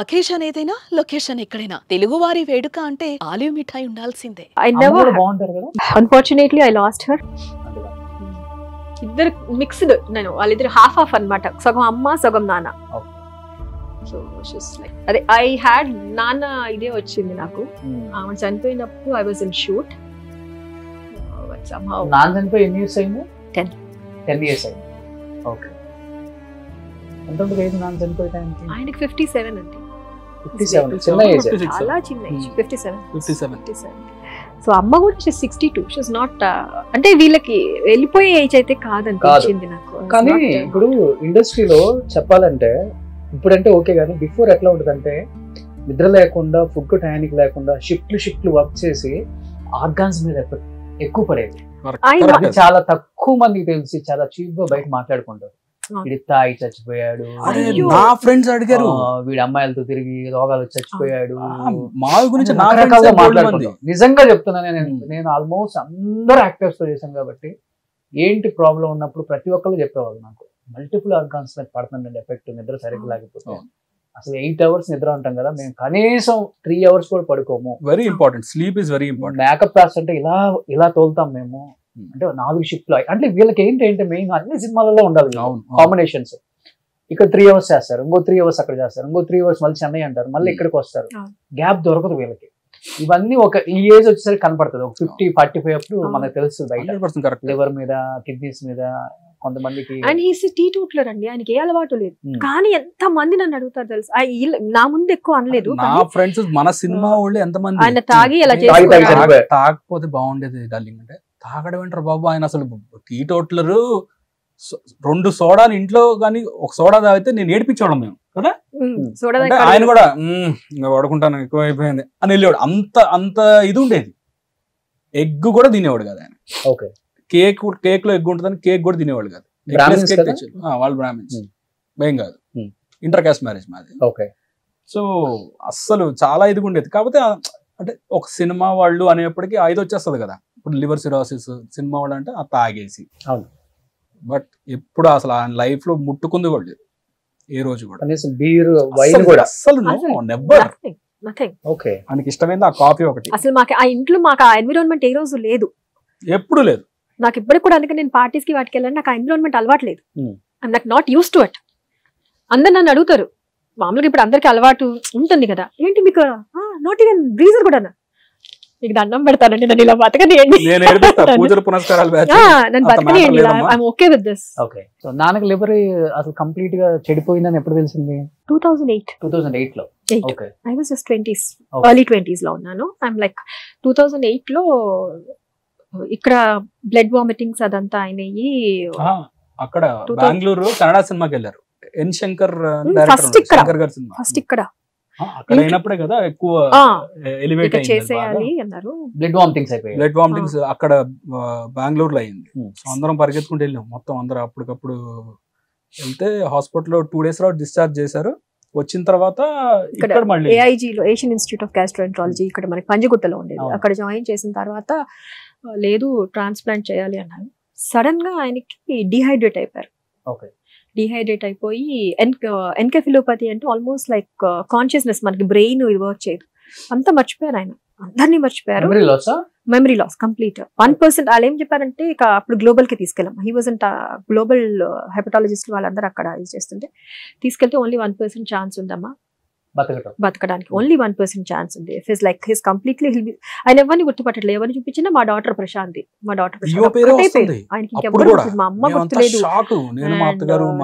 Occasion ఏదైనా location ఎక్కడైనా తెలుగువారి వేడుక అంటే ఆలివ్ మిఠాయి ఉండాల్సిందే. Unfortunately I lost her. ఇద్దరు మిక్స్డ్, నేను వాళ్ళిద్దరు హాఫ్ హాఫ్ అన్నమాట, సగం అమ్మ సగం నాన్న. సో అదే ఐ హ్యాడ్ నాన్న ఇదే వచ్చింది నాకు. ఆమె చనిపోయినప్పుడు ఐ వాజ్ ఇన్ షూట్. నాన్న చనిపోయి ఎన్ని ఇయర్స్ అయింది? 10 years అయింది. ఓకే. ఎంత ఉంటుంది ఏజ్ నాన్న చనిపోయే టైంకి? ఆయనకి 57 అండి. 57 చిన్న ఏజ్, చాలా చిన్న ఏజ్. 57. సో అమ్మ కూడా 62. షీస్ నాట్, అంటే వీళ్ళకి వెళ్ళిపోయే ఏజ్ అయితే కాదనిపించింది నాకు. కానీ ఇప్పుడు ఇండస్ట్రీలో చెప్పాలంటే ఇప్పుడంటే ఓకే, కానీ బిఫోర్ ఎట్లా ఉంటుందంటే నిద్ర లేకుండా, ఫుడ్ టైంకి లేకుండా షిఫ్ట్లు వర్క్ చేసి ఆర్గాన్స్ మీద ఎక్కువ పడేది. చాలా తక్కువ మందికి తెలిసి చాలా చీప్ గా బయట మాట్లాడుకుంటారు. వీడి తాగి చచ్చిపోయాడు, నా ఫ్రెండ్స్ అడిగారు, వీడి అమ్మాయిలతో తిరిగి రోగాలు చచ్చిపోయాడు, మా గురించి మాట్లాడుకుంటాం. నిజంగా చెప్తున్నా, నేను ఆల్మోస్ట్ అందరు యాక్టర్స్ తో చేశాను కాబట్టి ఏంటి ప్రాబ్లం ఉన్నప్పుడు ప్రతి ఒక్కరు చెప్పేవాళ్ళు నాకు. మల్టిపుల్ ఆర్గాన్స్ మీద పడుతుందండి ఎఫెక్ట్ నిద్ర సరిగ్గా లేకపోతే. అసలు 8 hours నిద్ర ఉంటాం కదా, మేము కనీసం 3 hours కూడా పడుకోము. Very important, sleep is very important. Makeup class అంటే ఇలా తోలుతాం మేము, అంటే 4 షిఫ్ట్లు. అంటే వీళ్ళకి ఏంటంటే మెయిన్ అన్ని సినిమాలలో ఉండాలి కాంబినేషన్స్. ఇక్కడ 3 hours చేస్తారు, ఇంకో 3 hours అక్కడ చేస్తారు, ఇంకో 3 hours మళ్ళీ చెన్నై అంటారు, మళ్ళీ ఇక్కడికి వస్తారు. గ్యాప్ దొరకదు వీళ్ళకి. ఇవన్నీ ఒక ఈ ఏజ్ వచ్చేసరికి కనపడుతుంది. ఒక 50-45 అప్పుడు మనకు తెలుస్తుంది బయట లివర్ మీద, కిడ్నీస్ మీద కొంతమందికి. అండ్ హీస్ టీటూట్లర్ అండి, ఆయనకి ఏ అలవాటు లేదు. కానీ ఎంత మంది నన్ను అడుగుతారు తెలుసు, నా ముందు ఎక్కువ అనలేదు. నా ఫ్రెండ్స్ మన సినిమా వాళ్ళు ఎంత మంది ఆయన తాగి ఎలా తాగకపోతే బాగుండేది డార్లింగ్ అంటే, తాగడం ఏంటారు బాబు, ఆయన అసలు టీటోట్లరు. 2 సోడాలు ఇంట్లో కానీ ఒక సోడా తాగితే నేను ఏడిపించడం మేము కదా. ఆయన కూడా ఇంకా వాడుకుంటాను ఎక్కువ అయిపోయింది అని వెళ్ళేవాడు. అంత ఇది ఉండేది. ఎగ్ కూడా తినేవాడు కదా ఆయన. ఓకే. కేక్ లో ఎగ్ ఉంటుందని కేక్ కూడా తినేవాడు కాదు. వాళ్ళు బ్రాహ్మిన్స్, ఏం కాదు, ఇంటర్ కాస్ట్ మ్యారేజ్ మాది. ఓకే. సో అస్సలు చాలా ఇదిగా ఉండేది. కాకపోతే అంటే ఒక సినిమా వాళ్ళు అనేప్పటికీ 5 వచ్చేస్తుంది కదా. ఇప్పుడు లివర్ సిరోసిస్ సినిమా వాళ్ళు అంటే తాగేసి. బట్ ఎప్పుడు అసలు ఆయన లైఫ్ లో ముట్టుకుంది కూడా లేదు ఏ రోజు కూడా. అసలు ఆయనకి ఇష్టమైంది ఆ కాఫీ ఒకటి. అసలు మాకు ఆ ఇంట్లో మాకు ఆ ఎన్విరాన్మెంట్ ఏ రోజు లేదు, ఎప్పుడు లేదు. నాకు ఇప్పటికి కూడా, అందుకే నేను పార్టీస్ కి వాటికి వెళ్ళాను, నాకు ఆ ఎన్విరాన్మెంట్ అలవాటు లేదు. ఐఎమ్ నాకు నాట్ యూస్ టు ఇట్. అందరు నన్ను అడుగుతారు, మామూలుగా ఇప్పుడు అందరికి అలవాటు ఉంటుంది కదా, ఏంటి మీకు నాట్ ఈవెన్ బ్రీజర్ కూడా మీకు దండం పెడతానండి, నన్ను ఇలా బతకనియండి, నన్ను బతకనియండి, I'm okay with this. Okay. So నాన్నకి లివర్ అసలు కంప్లీట్ గా చెడిపోయిందని ఎప్పుడు తెలిసింది? 2008 లో. Okay. I was just 20s, early 20s లో ఉన్నాను. ఐఎమ్ లైక్ 2008 లో ఇక్కడ బ్లడ్ వామిటింగ్స్ అదంతా అయినాయి. అక్కడ బెంగళూరు కన్నడ సినిమాకి వెళ్ళారు. ఎన్ శంకర్ ఫస్ట్ ఇక్కడ అక్కడ అయినప్పుడే కదా ఎక్కువ ఎలివేట్ చేసేయాలి అన్నారు. బ్లడ్ వామిటింగ్స్ అక్కడ బెంగళూరులో అయింది. సో అందరం పరిగెత్తుకుంటూ వెళ్ళాం మొత్తం. అందరం అప్పటికప్పుడు వెళ్తే హాస్పిటల్లో 2 days డిశ్చార్జ్ చేశారు. వచ్చిన తర్వాత ఇక్కడ మళ్ళీ ఏఐజీలో, ఏషియన్ ఇన్స్టిట్యూట్ ఆఫ్ గ్యాస్ట్రోఎంట్రాలజీ ఇక్కడ మనకి పంజగుట్టలో ఉండేది, అక్కడ జాయిన్ చేసిన తర్వాత లేదు ట్రాన్స్ప్లాంట్ చేయాలి అన్నారు. సడన్ గా ఆయనకి డిహైడ్రేట్ అయిపోయారు. డిహైడ్రేట్ అయిపోయి ఎన్కెఫిలోపతి అంటే ఆల్మోస్ట్ లైక్ కాన్షియస్నెస్, మనకి బ్రెయిన్ ఇది వర్క్ చేయదు, అంతా మర్చిపోయారు. ఆయన అందరినీ మర్చిపోయారు. Memory loss complete. 1% వాళ్ళు ఏం చెప్పారంటే ఇక అప్పుడు గ్లోబల్ కి తీసుకెళ్ళాం. హీ వాజ్ అంట గ్లోబల్ హెపటాలజిస్ట్ వాళ్ళందరూ అక్కడ ఇది చేస్తుంటే తీసుకెళ్తే ఓన్లీ 1% ఛాన్స్ ఉందమ్మా బతకడానికి, ఓన్లీ 1% ఛాన్స్ ఉంది. ఇఫ్ లైక్ హిస్ కంప్లీట్లీ ఆయన ఎవరిని గుర్తుపట్టలేదు. ఎవరిని చూపించినా మా డాటర్ ప్రశాంతి, మా డాటర్ ప్రశాంతి, ఆయనకి ఇంకెవరు మా అమ్మ గుర్తులేదు.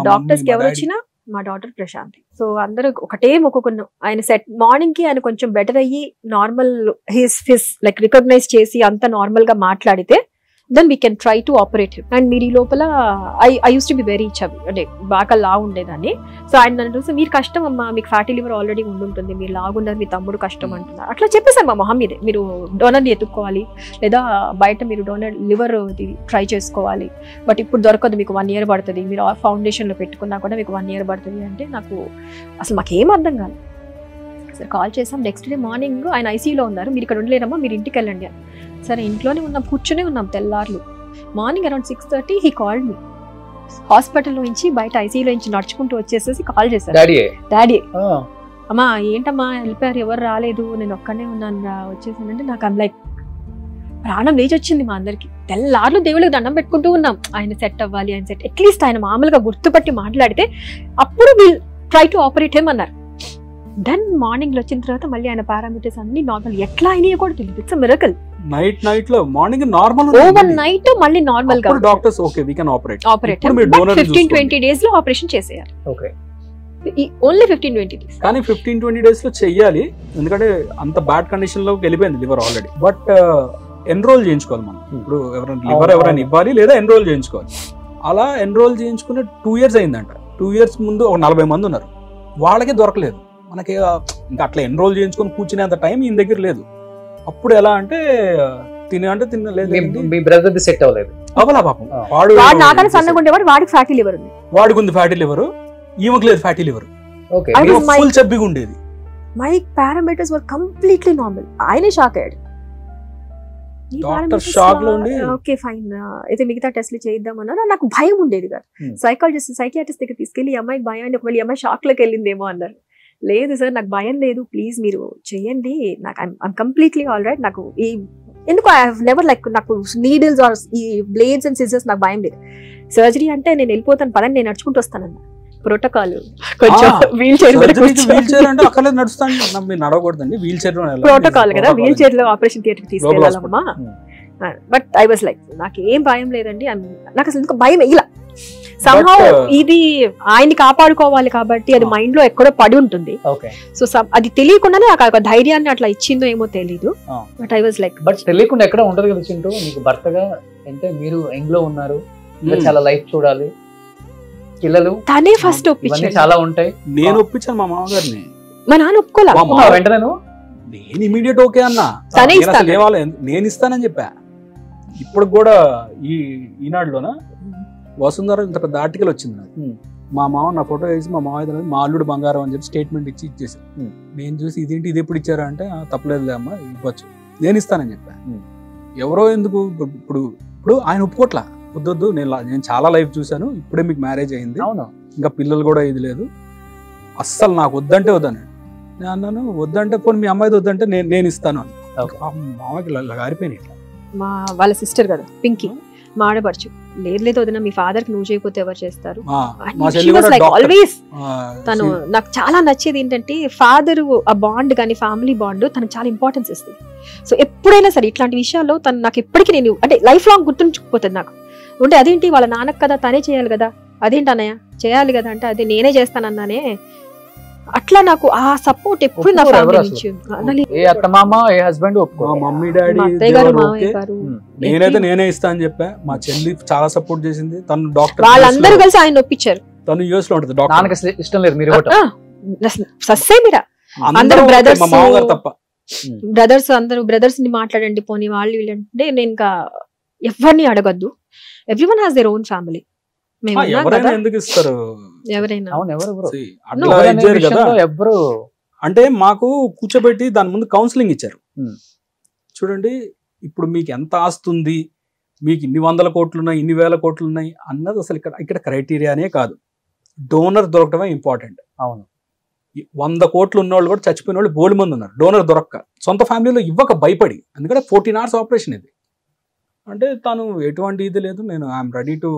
డాక్టర్స్ కి ఎవరు వచ్చినా మా డాటర్ ప్రశాంతి. సో అందరూ ఒకటే మొక్కుకున్నాం. ఆయన సెట్ మార్నింగ్ కి ఆయన కొంచెం బెటర్ అయ్యి నార్మల్ హిస్ లైక్ రికగ్నైజ్ చేసి అంత నార్మల్ గా మాట్లాడితే then we can try to operate him. And మీరు లోపల I used to be very chubby, అంటే బాగా లా ఉండేదాన్ని. సో ఆయన నన్ను చూసి మీరు కష్టం అమ్మా, మీకు ఫ్యాటీ లివర్ ఆల్రెడీ ఉండుంటుంది, మీరు లాగున్నారు, మీ తమ్ముడు కష్టం అంటున్నారు. అట్లా చెప్పేసాను మా మొహం మీదే, మీరు డోనర్ని ఎత్తుక్కోవాలి లేదా బయట మీరు డోనర్ లివర్ ట్రై చేసుకోవాలి, బట్ ఇప్పుడు దొరకదు, మీకు 1 year పడుతుంది, మీరు ఫౌండేషన్లో పెట్టుకున్నా కూడా మీకు 1 year పడుతుంది అంటే నాకు అసలు మాకేం అర్థం కాదు. సరే కాల్ చేసాం. నెక్స్ట్ డే మార్నింగ్ ఆయన ఐసీయూలో ఉన్నారు, మీరు ఇక్కడ ఉండలేరమ్మా, మీరు ఇంటికి వెళ్ళండి అని. సరే ఇంట్లోనే ఉన్నాం, కూర్చునే ఉన్నాం తెల్లార్లు. Morning around 6:30 he called me. Hospital నుంచి బయట ఐసీయూలో నుంచి నడుచుకుంటూ వచ్చేసేసి కాల్ చేశారు. డాడీ అమ్మా ఏంటమ్మా వెళ్ళిపోయారు, ఎవరు రాలేదు, నేను ఒక్కనే ఉన్నాను రా వచ్చేసానంటే నాకు లైక్ ప్రాణం లేచి వచ్చింది. మా అందరికి తెల్లార్లు దేవుళ్ళకి దండం పెట్టుకుంటూ ఉన్నాం, ఆయన సెట్ అవ్వాలి, ఆయన సెట్, అట్లీస్ట్ ఆయన మామూలుగా గుర్తుపట్టి మాట్లాడితే అప్పుడు will try to operate him అన్నారు. దెన్ మార్నింగ్ వచ్చిన తర్వాత మళ్ళీ ఆయన పారామీటర్స్ అన్ని నార్మల్, ఎట్లా అయినాయో కూడా తెలియదు. It's miracle. నైట్ లో మార్నింగ్ నార్మల్, ఓవర్ నైట్ మళ్ళీ నార్మల్ గా doctors okay we can operate. 15-20 days లో ఆపరేషన్ చేసేయాలి. Okay, only 15-20 days. కానీ 15-20 డేస్ లో చెయ్యాలి, ఎందుకంటే అంత బ్యాడ్ కండిషన్ లోకి వెళ్ళిపోయింది లివర్ ఆల్రెడీ. బట్ ఎన్రోల్ చేయించుకోవాలి మనం. ఇప్పుడు ఎవరైనా ఇవ్వాలి లేదా ఎన్రోల్ చేయించుకోవాలి. అలా ఎన్రోల్ చేయించుకుని 2 years అయిందంట. 2 years ముందు ఒక 40 మంది ఉన్నారు, వాళ్ళకే దొరకలేదు. మనకి ఇంకా అట్లా ఎన్రోల్ చేయించుకొని కూర్చునేంత టైం ఈయన దగ్గర లేదు. అప్పుడు ఎలా అంటే తినలేదు. మీ బ్రదర్ సెట్ అవ్వలేదు, అవలా పాపం. వాడు నాకన్నా సన్నగా ఉండేవాడు, వాడికి ఫ్యాటీ లివర్ ఉంది. వాడికి ఉంది ఫ్యాటీ లివర్, ఈమెకు లేదు ఫ్యాటీ లివర్. ఓకే, ఫుల్ చబ్బిగా ఉండేది. My parameters were completely normal. ఆయనే షాక్ అయ్యాడు. డాక్టర్ షాక్ లో ఉండి ఓకే ఫైన్ అయితే మిగతా టెస్ట్లు చేద్దామన్నారు. నాకు భయం ఉండేది కాదు. సైకియాట్రిస్ట్ దగ్గర తీసుకెళ్లి ఈ అమ్మాయికి భయం అండి, ఒకవేళ ఈ అమ్మాయి షాక్ లోకి వెళ్ళిందేమో అన్నారు. లేదు సార్ నాకు భయం లేదు, ప్లీజ్ మీరు చెయ్యండి, నాకు ఐమ్ కంప్లీట్లీ ఆల్ రైట్. నాకు ఈ ఎందుకు ఐ హావ్ నెవర్ లైక్, నాకు నీడిల్స్ ఆర్ ఈ బ్లేడ్స్ అండ్ సిజర్స్ నాకు భయం లేదు. సర్జరీ అంటే నేను వెళ్ళిపోతాను పదని, నేను నడుచుకుంటూ వస్తానన్న ప్రోటోకాల్. కొంచెం వీల్ చైర్ అంటే అక్కడ నడుస్తాను, మీరు నడవకూడదండి వీల్ చైర్ ప్రోటోకాల్ కదా, వీల్ చైర్ లో ఆపరేషన్ థియేటర్ తీసుకెళ్ళాలమ్మా. బట్ ఐ వాస్ లైక్ నాకు ఏం భయం లేదండి, నాకు అసలు ఎందుకు భయం వేయలా. సంహౌ ఇది ఆయన్ని కాపాడుకోవాలి కాబట్టి అది మైండ్ లో ఎక్కడో పడి ఉంటుంది. సో అది తెలియకుండానే నాకు ధైర్యాన్ని అట్లా ఇచ్చిందో ఏమో తెలీదు. But I was like, but తెలియకుండా ఎక్కడ ఉంటది కదా చింటూ, మీకు భర్తగా అంటే మీరు యంగ్ లో ఉన్నారు, చాలా లైఫ్ చూడాలి, పిల్లలు తనే ఫస్ట్ ఒప్పించాడు. చాలా ఉంటాయి. నేను ఒప్పించాను మా మామగారిని, మా నాన్న ఒప్పుకోలే. వెంటనే నేను ఇమీడియట్ ఓకే అన్నా, నేను ఇస్తానని చెప్పా. ఇప్పుడు కూడా ఈనాడులోనా వసుంధర ఇంత పెద్ద ఆర్టికల్ వచ్చింది నాకు. మా మామ నా ఫోటో వేసి మా మామ మా అల్లుడు బంగారం అని చెప్పి స్టేట్మెంట్ ఇచ్చేసారు. నేను చూసి ఇదేంటి ఇది ఎప్పుడు ఇచ్చారా అంటే తప్పలేదులే అమ్మా ఇవ్వచ్చు, నేను ఇస్తానని చెప్పా. ఎవరో ఎందుకు ఇప్పుడు ఆయన ఒప్పుకోట్లా, వద్దొద్దు నేను చాలా లైఫ్ చూశాను, ఇప్పుడే మీకు మ్యారేజ్ అయింది, ఇంకా పిల్లలు కూడా ఇది లేదు, అస్సలు నాకు వద్దంటే వద్దన్నాడు. నేను అన్నాను వద్దంటే పోనీ మీ అమ్మాయిది వద్దంటే నేను ఇస్తాను అని. మామకి గారిపోయినాయి. మా వాళ్ళ సిస్టర్ కదా పింకీ, మా ఆడపడుచు, లేదు వదిన మీ ఫాదర్ కి నువ్వు చేయకపోతే ఎవరు చేస్తారు. ఆల్వేస్ తను నాకు చాలా నచ్చేది ఏంటంటే ఫాదర్ ఆ బాండ్ కానీ ఫ్యామిలీ బాండ్ తనకు చాలా ఇంపార్టెన్స్ ఇస్తుంది. సో ఎప్పుడైనా సరే ఇట్లాంటి విషయాల్లో తను నాకు ఎప్పటికీ నేను అంటే లైఫ్ లాంగ్ గుర్తుంచుకుపోతుంది నాకు. అంటే అదేంటి వాళ్ళ నాన్నకు కదా తనే చేయాలి కదా, అదేంటి అన్నయ్య చేయాలి కదా అంటే అదే నేనే చేస్తానన్నానే. అట్లా నాకు ఆ సపోర్ట్ ఎప్పుడు నా ఫ్యామిలీ నుంచి. మమ్మీ డాడీ నేనైతే నేనే ఇస్తా అని చెప్పా. మా చెల్లి చాలా సపోర్ట్ చేసింది, తను డాక్టర్, వాళ్ళందరూ కలిసి ఆయన ఒప్పించారు. తను యూఎస్ లో ఉంటుంది, ఇష్టం లేదు మీరు అందరూ బ్రదర్స్, మా మామగారు తప్ప బ్రదర్స్ అందరూ బ్రదర్స్ ని మాట్లాడండి పోనీ వాళ్ళు వీళ్ళంటే నేను ఇంకా ఎవరిని అడగద్దు, everyone has their own family. ఎందుకు ఇస్తారు ఎవరైనా ఎవరు అంటే మాకు కూర్చోబెట్టి దాని ముందు కౌన్సిలింగ్ ఇచ్చారు. చూడండి ఇప్పుడు మీకు ఎంత ఆస్తుంది, మీకు ఇన్ని 100 కోట్లు ఉన్నాయి, ఇన్ని 1000 కోట్లు ఉన్నాయి అన్నది అసలు ఇక్కడ క్రైటీరియానే కాదు, డోనర్ దొరకడమే ఇంపార్టెంట్. అవును, 100 కోట్లు ఉన్నవాళ్ళు కూడా చచ్చిపోయిన వాళ్ళు బోల్డ్ మంది ఉన్నారు డోనర్ దొరక్క, సొంత ఫ్యామిలీలో ఇవ్వక భయపడి. ఎందుకంటే 14 hours ఆపరేషన్ ఇది. అంటే తను ఎటువంటి ఇది లేదు, నేను I'm ready to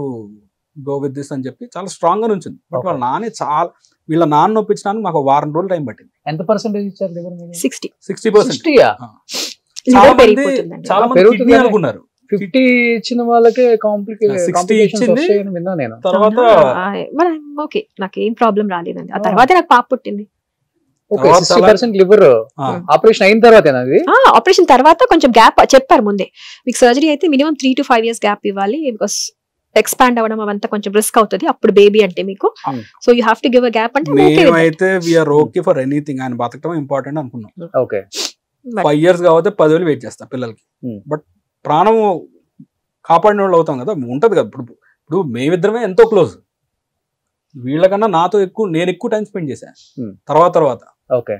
go with this అని చెప్పి చాలా స్ట్రాంగ్ గా ఉంచింది. బట్ వాళ్ళ నాన్న చాలా, వీళ్ళ నాన్న ఒప్పించడానికి మాకు 1 వారం రోజులు టైం పట్టింది. ఎంత పర్సెంటేజ్ ఇచ్చారు? 60%. చాలా మంది కిడ్నీ అనుకున్నారు, 50 ఇచ్చిన వాళ్ళకే కాంప్లికేషన్స్ విన్నా నేను. తర్వాత ఓకే నాకు ఏం ప్రాబ్లం రాలేదండి. ఆ తర్వాత నాకు పాప పుట్టింది. 60% లివర్ ఆపరేషన్ అయిన తర్వాత ఆపరేషన్ తర్వాత కొంచెం గ్యాప్ చెప్పారు ముందే, మీకు సర్జరీ అయితే మినిమం 3 to 5 years గ్యాప్ ఇవ్వాలి, బికాస్ ఎక్స్పాండ్ అవ్వడం అవంతా కొంచెం రిస్క్ అవుతుంది అప్పుడు బేబీ అంటే మీకు. So you have to give a gap అంటే మేమైతే we are okay for anything. ఆయన బతకడం ఇంపార్టెంట్ అనుకున్నాం. ఓకే 5 years కాబట్టి 10,000 వెయిట్ చేస్తాం పిల్లలకి. బట్ ప్రాణం కాపాడిన వాళ్ళు అవుతాం కదా, ఉంటది కదా. ఇప్పుడు మేమిద్దరమే ఎంతో క్లోజ్, వీళ్ళకన్నా నాతో నేను ఎక్కువ టైం స్పెండ్ చేశాను తర్వాత. ఓకే,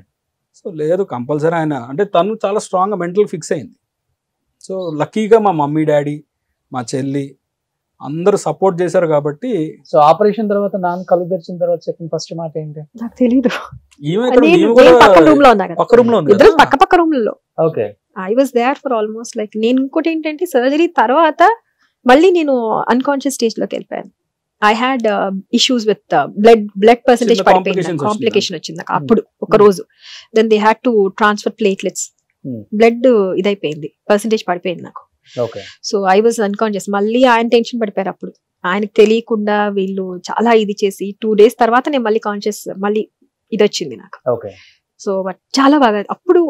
సో లేదు కంపల్సరీ ఆయన అంటే తను చాలా స్ట్రాంగ్ గా మెంటల్ ఫిక్స్ అయింది. సో లక్కీగా మా మమ్మీ డాడీ, మా చెల్లి, అందరూ సపోర్ట్ చేశారు కాబట్టి. సో ఆపరేషన్ తర్వాత నాన్న కళ్ళు తెరిచిన తర్వాత చెప్పిన ఫస్ట్ మాట ఏంటి? నాకు తెలీదు. ఈమె ఇక్కడ నేను నీవు కూడా పక్క రూమ్ లో ఉన్నా కదా, పక్క రూమ్ లో ఉంది ఇద్దరు కదా? పక్క పక్క రూమ్ లో. Okay. I was there for almost like, నేను ఇంకోటి ఏంటంటే సర్జరీ తర్వాత మళ్ళీ నేను అన్కాన్షియస్ స్టేజ్ లోకి వెళ్ళిపోయాను. I had issues with blood percentage చిన్న పడిపోయింది, complications కాంప్లికేషన్ వచ్చింది నాకు అప్పుడు ఒక రోజు. Then they had to transfer platelets, blood ఇదైపోయింది, పర్సెంటేజ్ పడిపోయింది నాకు. Okay. So I was unconscious. మళ్ళీ ఆయన టెన్షన్ పడిపోయారు అప్పుడు, ఆయనకు తెలియకుండా వీళ్ళు చాలా ఇది చేసి 2 days తర్వాత నేను మళ్ళీ కాన్షియస్, మళ్ళీ ఇది వచ్చింది నాకు. ఓకే. సో బట్ చాలా బాగా అప్పుడు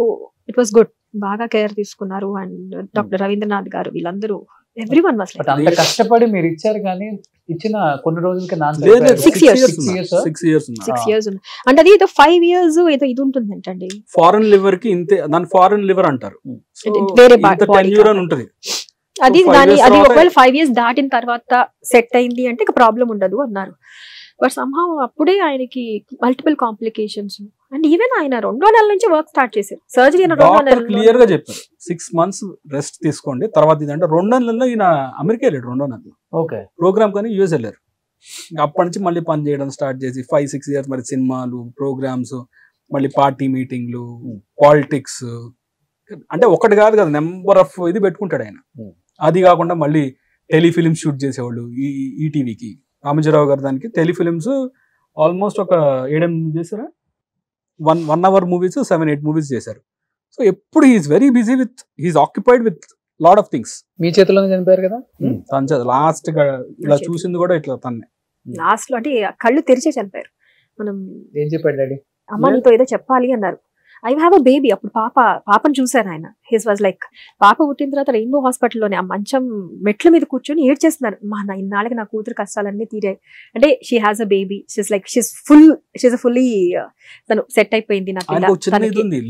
ఇట్ వాస్ గుడ్, బాగా కేర్ తీసుకున్నారు. అండ్ డాక్టర్ రవీంద్రనాథ్ గారు వీళ్ళందరూ, ఎవ్రీవన్ వాస్ బట్ అంత కష్టపడి మీరు ఇచ్చారు కానీ ఇచ్చిన కొన్ని రోజులకి నాన్న లేదు, లేదు, 6 years. 6 years ఉన్నా. 6 years ఉంది. అంటే అది ఏదో 5 years ఏదో ఇది ఉంటుందంటండి. ఫారెన్ లివర్ కి ఇంతే, దాని ఫారెన్ లివర్ అంటారు. So, వేరే ఇంత body tenure అని ఉంటది. అది 5 దాని years అది తర్వాత- ఒకవేళ 5 years దాటిన తర్వాత సెట్ అయింది అంటే ఇక ప్రాబ్లం ఉండదు అన్నారు. బట్ సంహౌ అప్పుడే ఆయనకి మల్టిపుల్ కాంప్లికేషన్స్. అండ్ ఈవెన్ ఆయన 2వ నెల నుంచి వర్క్ స్టార్ట్ చేశారు. సర్జరీ అయిన 2వ డాక్టర్ నెల క్లియర్ గా చెప్పారు 6 months రెస్ట్ తీసుకోండి, తర్వాత ఇదంటే 2 నెలల్లో ఈయన అమెరికా వెళ్ళాడు. 2వ నెలలో ఓకే. ప్రోగ్రామ్ కానీ యూఎస్ వెళ్ళారు. అప్పటి నుంచి మళ్ళీ పని చేయడం స్టార్ట్ చేసి 5-6 years మరి సినిమాలు, ప్రోగ్రామ్స్, మళ్ళీ పార్టీ మీటింగ్లు, పాలిటిక్స్, అంటే ఒకటి కాదు కదా, నెంబర్ ఆఫ్ ఇది పెట్టుకుంటాడు ఆయన. అది కాకుండా మళ్ళీ టెలిఫిలిమ్స్ షూట్ చేసేవాళ్ళు ఈటీవీకి. రామజీరావు గారు దానికి టెలిఫిలిమ్స్ ఆల్మోస్ట్ ఒక 7-8 చేశారా, 1 hour మూవీస్ 7-8 movies చేశారు. సో ఎప్పుడు he's very busy with, he's occupied with lot of things. మీ చేతిలోనే చనిపోయారు కదా? లాస్ట్ గా ఇలా చూసింది కూడా ఇట్లా తన్నే. లాస్ట్ లో అంటే కళ్ళు తెరిచే చనిపోయారు. మనం ఏం చెప్పాడు డాడీ? అమ్మ నీతో ఏదో చెప్పాలి అన్నారు. I have a baby. అప్పుడు పాపను చూశాను ఆయన. హిస్ వాజ్ లైక్, పాప పుట్టిన తర్వాత రెయిన్బో హాస్పిటల్లోనే ఆ మంచం మెట్ల మీద కూర్చొని ఏడ్చేస్తున్నారు. ఇన్నాళ్ళకి నా కూతురు కష్టాలన్నీ తీరాయి అంటే, she has a baby, she's like she's fully తను సెట్ అయిపోయింది. నా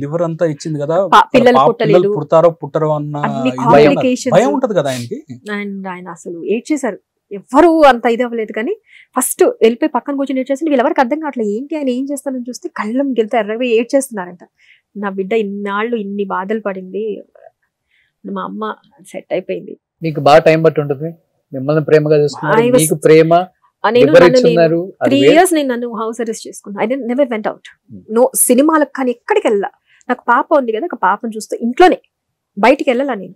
లివర్ అంతా ఇచ్చింది కదా, పిల్లలు పుట్టలేదు, పుడతారో పుట్టరో అన్న భయం ఉంటది కదా ఆయనకి. అండ్ ఆయన అసలు ఏడ్చేశారు. ఎవ్వరు అంత ఇది అవ్వలేదు కానీ ఫస్ట్ వెళ్ళిపోయి పక్కన కూర్చొని ఏడ్చేసి వీళ్ళెవరికి అర్థం కావట్లేదు ఏంటి ఆయన ఏం చేస్తానని చూస్తే కళ్ళం గెలితే ఎర్రగా ఏడ్చేస్తున్నారంట. నా బిడ్డ ఇన్నాళ్ళు ఇన్ని బాధలు పడింది, మా అమ్మ సెట్ అయిపోయింది. మీకు బాగా టైం బట్టి ఉంటుంది, మిమ్మల్ని ప్రేమగా చూస్తున్నారు, I was- మీకు ప్రేమ. నేను 3 వేరే- years నేను నన్ను హౌస్ అరెస్ట్ చేసుకున్నాను. I never went out, no సినిమాలకు కానీ ఎక్కడికి వెళ్ళా. నాకు పాప ఉంది కదా, ఒక పాపను చూస్తూ ఇంట్లోనే, బయటికి వెళ్ళాలా నేను.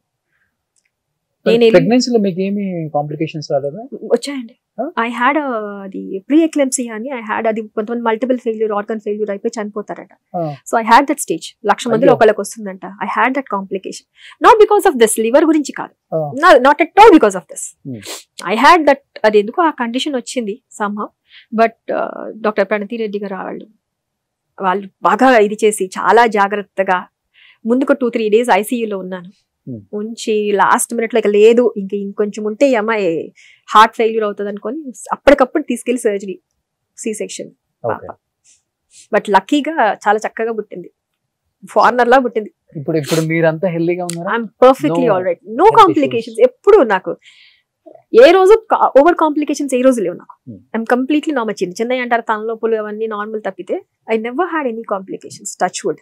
ప్రెగ్నెన్సీలో మీకు ఏమి కాంప్లికేషన్స్ రాలేదా? వచ్చాయండి. ఐ హ్యాడ్ అది ప్రీ ఎక్లెంప్సీ అని, ఐ హ్యాడ్ అది కొంతమంది మల్టిపుల్ ఫెయిల్యూర్, ఆర్గన్ ఫెయిల్యూర్ అయిపోయి చనిపోతారట. So I had that stage. 1,00,000 మందిలో ఒకళ్ళకి వస్తుందంట. I had that complication, not because of this, liver గురించి కాదు, not at all because of this. I had that, అది ఎందుకు ఆ కండిషన్ వచ్చింది somehow. But doctor Pranathi Reddy garu వాళ్ళు బాగా ఇది చేసి చాలా జాగ్రత్తగా, ముందుకు 2-3 days ఐసీయూలో ఉన్నాను. ఉంచి లాస్ట్ మినిట్ లో లేదు ఇంకొంచెం ఉంటే ఈ అమ్మాయి హార్ట్ ఫెయిల్యూర్ అవుతుంది అనుకొని అప్పటికప్పుడు తీసుకెళ్లి సర్జరీ, సి సెక్షన్. బట్ లక్కీగా చాలా చక్కగా పుట్టింది, ఫారినర్ లా పుట్టింది. ఇప్పుడు మీరంతా హెల్దీగా ఉన్నారా? I'm perfectly all right, no complications. ఎప్పుడు నాకు ఏ రోజు ఓవర్ కాంప్లికేషన్స్ ఏ రోజు లేవు నాకు. I'm completely normal. చిన్న అంటారు తలనొప్పులు అవన్నీ నార్మల్ తప్పితే I never had any complications, touch wood.